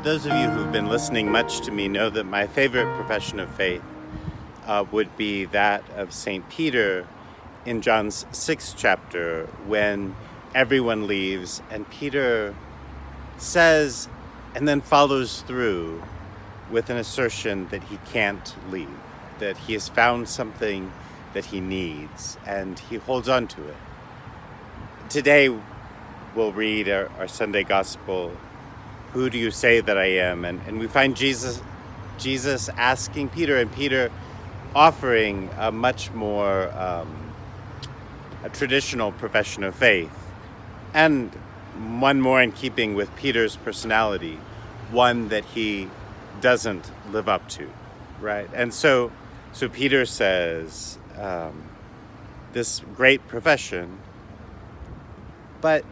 Those of you who've been listening much to me know that my favorite profession of faith would be that of St. Peter in John's 6th chapter, when everyone leaves and Peter says and then follows through with an assertion that he can't leave, that he has found something that he needs, and he holds on to it. Today we'll read our Sunday Gospel, "Who do you say that I am?" And we find Jesus asking Peter, and Peter offering a much more a traditional profession of faith, and one more in keeping with Peter's personality, one that he doesn't live up to, right? And so Peter says this great profession, but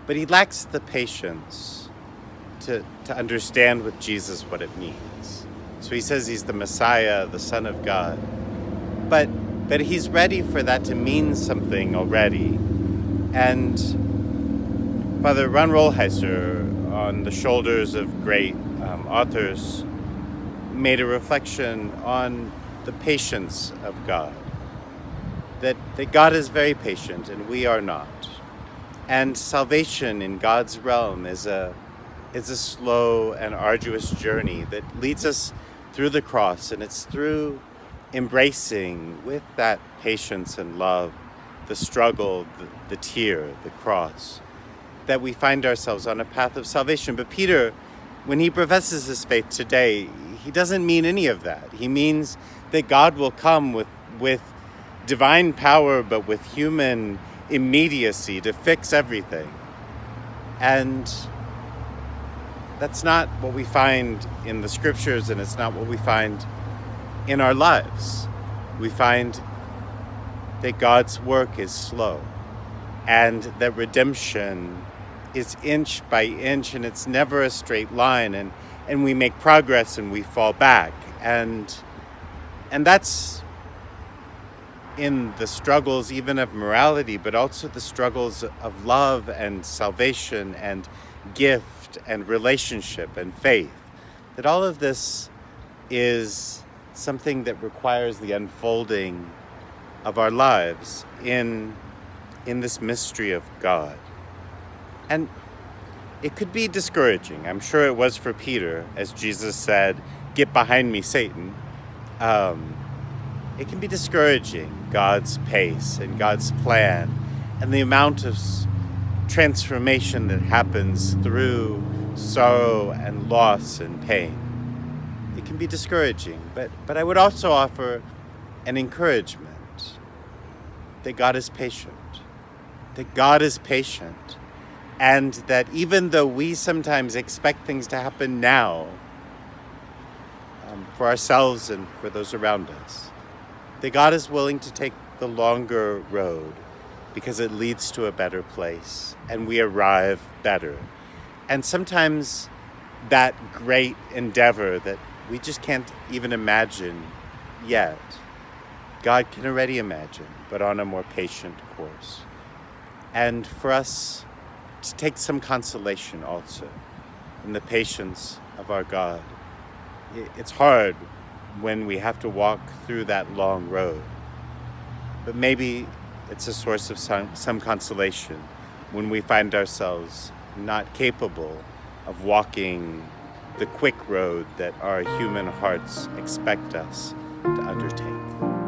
he lacks the patience to understand with Jesus what it means. So he says he's the Messiah, the Son of God, but he's ready for that to mean something already. And Father Rolheiser, on the shoulders of great authors, made a reflection on the patience of God, that God is very patient and we are not. And salvation in God's realm is a slow and arduous journey that leads us through the cross, and it's through embracing with that patience and love the struggle, the tear, the cross, that we find ourselves on a path of salvation. But Peter, when he professes his faith today, he doesn't mean any of that. He means that God will come with divine power, but with human immediacy to fix everything. And that's not what we find in the scriptures, and it's not what we find in our lives. We find that God's work is slow, and that redemption is inch by inch, and it's never a straight line, and we make progress and we fall back. And that's in the struggles even of morality, but also the struggles of love and salvation and gift and relationship and faith. That all of this is something that requires the unfolding of our lives in this mystery of God. And it could be discouraging. I'm sure it was for Peter, as Jesus said, "Get behind me, Satan." It can be discouraging, God's pace and God's plan and the amount of transformation that happens through sorrow and loss and pain. It can be discouraging, but I would also offer an encouragement that God is patient, and that even though we sometimes expect things to happen now, for ourselves and for those around us, that God is willing to take the longer road because it leads to a better place and we arrive better. And sometimes that great endeavor that we just can't even imagine yet, God can already imagine, but on a more patient course. And for us to take some consolation also in the patience of our God. It's hard when we have to walk through that long road, but maybe it's a source of some consolation when we find ourselves not capable of walking the quick road that our human hearts expect us to undertake.